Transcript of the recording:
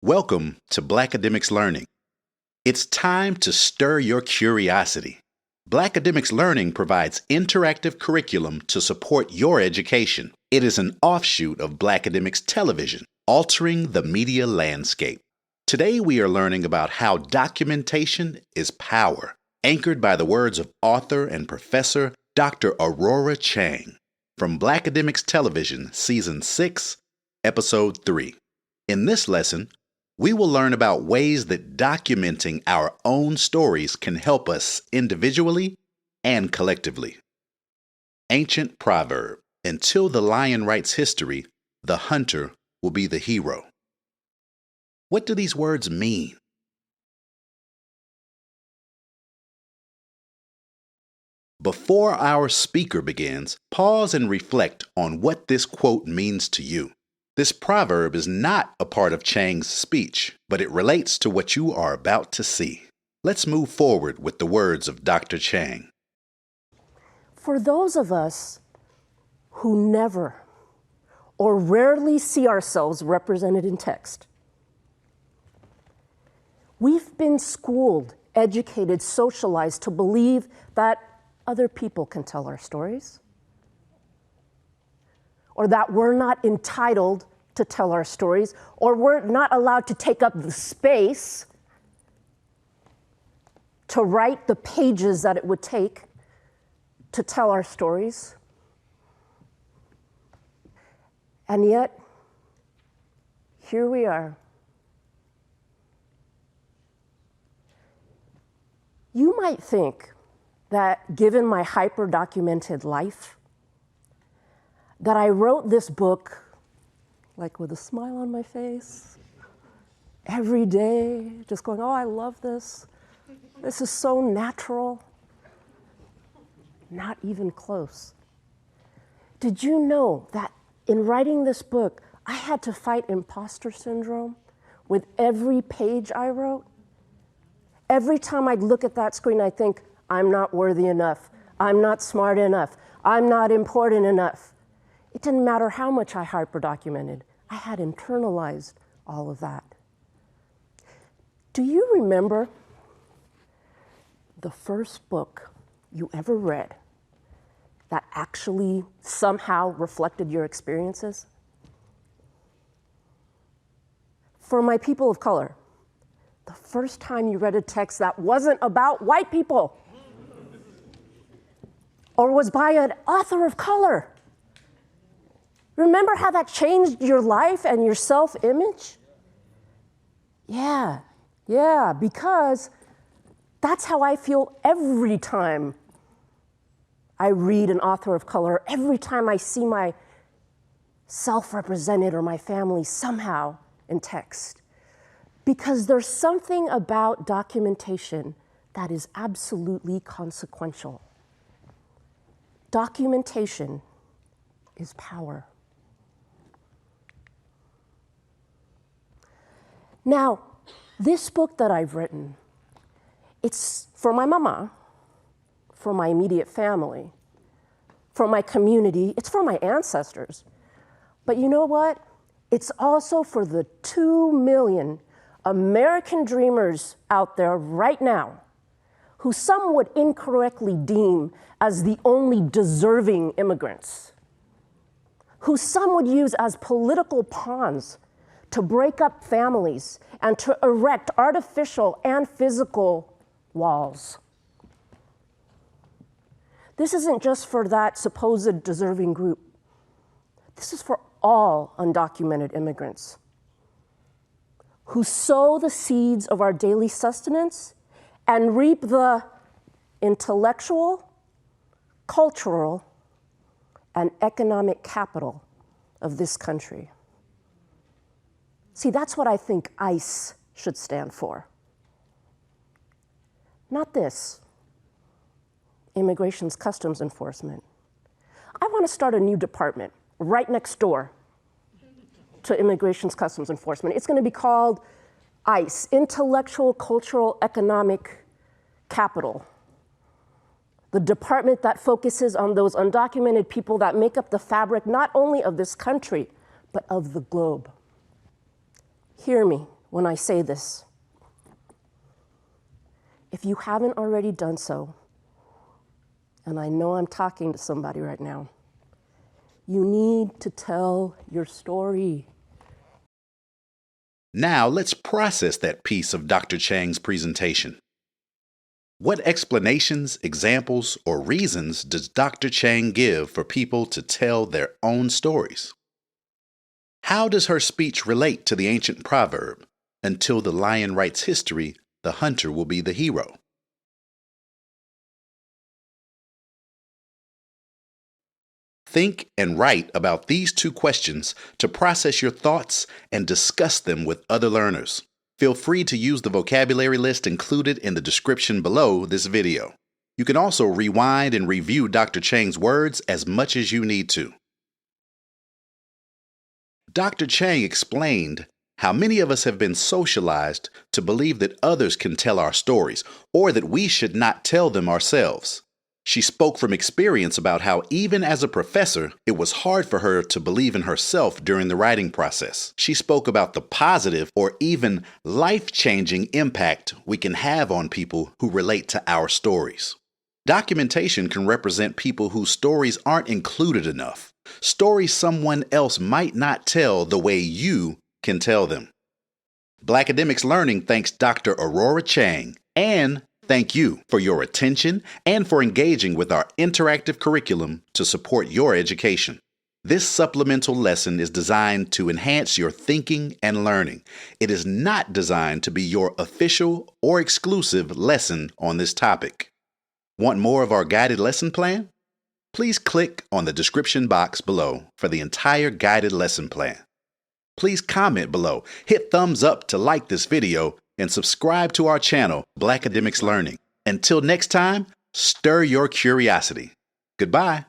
Welcome to Blackademics Learning. It's time to stir your curiosity. Blackademics Learning provides interactive curriculum to support your education. It is an offshoot of Blackademics Television, altering the media landscape. Today we are learning about how documentation is power, anchored by the words of author and professor Dr. Aurora Chang from Blackademics Television, Season 6, Episode 3. In this lesson, we will learn about ways that documenting our own stories can help us individually and collectively. Ancient proverb: until the lion writes history, the hunter will be the hero. What do these words mean? Before our speaker begins, pause and reflect on what this quote means to you. This proverb is not a part of Chang's speech, but it relates to what you are about to see. Let's move forward with the words of Dr. Chang. For those of us who never or rarely see ourselves represented in text, we've been schooled, educated, socialized to believe that other people can tell our stories, or that we're not entitled to tell our stories, or we're not allowed to take up the space to write the pages that it would take to tell our stories. And yet, here we are. You might think that given my hyper-documented life, that I wrote this book like with a smile on my face, every day, just going, oh, I love this. This is so natural. Not even close. Did you know that in writing this book, I had to fight imposter syndrome with every page I wrote? Every time I'd look at that screen, I'd think, I'm not worthy enough. I'm not smart enough. I'm not important enough. It didn't matter how much I hyper-documented. I had internalized all of that. Do you remember the first book you ever read that actually somehow reflected your experiences? For my people of color, the first time you read a text that wasn't about white people or was by an author of color. Remember how that changed your life and your self-image? Yeah, because that's how I feel every time I read an author of color, every time I see myself represented or my family somehow in text. Because there's something about documentation that is absolutely consequential. Documentation is power. Now, this book that I've written, it's for my mama, for my immediate family, for my community, it's for my ancestors. But you know what? It's also for the 2 million American dreamers out there right now who some would incorrectly deem as the only deserving immigrants, who some would use as political pawns to break up families and to erect artificial and physical walls. This isn't just for that supposed deserving group. This is for all undocumented immigrants who sow the seeds of our daily sustenance and reap the intellectual, cultural, and economic capital of this country. See, that's what I think ICE should stand for. Not this, Immigration's Customs Enforcement. I want to start a new department right next door to Immigration's Customs Enforcement. It's going to be called ICE, Intellectual, Cultural, Economic Capital. The department that focuses on those undocumented people that make up the fabric not only of this country, but of the globe. Hear me, when I say this. If you haven't already done so, and I know I'm talking to somebody right now, you need to tell your story. Now let's process that piece of Dr. Chang's presentation. What explanations, examples, or reasons does Dr. Chang give for people to tell their own stories? How does her speech relate to the ancient proverb, "Until the lion writes history, the hunter will be the hero"? Think and write about these two questions to process your thoughts and discuss them with other learners. Feel free to use the vocabulary list included in the description below this video. You can also rewind and review Dr. Chang's words as much as you need to. Dr. Chang explained how many of us have been socialized to believe that others can tell our stories, or that we should not tell them ourselves. She spoke from experience about how even as a professor, it was hard for her to believe in herself during the writing process. She spoke about the positive or even life-changing impact we can have on people who relate to our stories. Documentation can represent people whose stories aren't included enough, stories someone else might not tell the way you can tell them. Blackademics Learning thanks Dr. Aurora Chang, and thank you for your attention and for engaging with our interactive curriculum to support your education. This supplemental lesson is designed to enhance your thinking and learning. It is not designed to be your official or exclusive lesson on this topic. Want more of our guided lesson plan? Please click on the description box below for the entire guided lesson plan. Please comment below, hit thumbs up to like this video, and subscribe to our channel, Blackademics Learning. Until next time, stir your curiosity. Goodbye.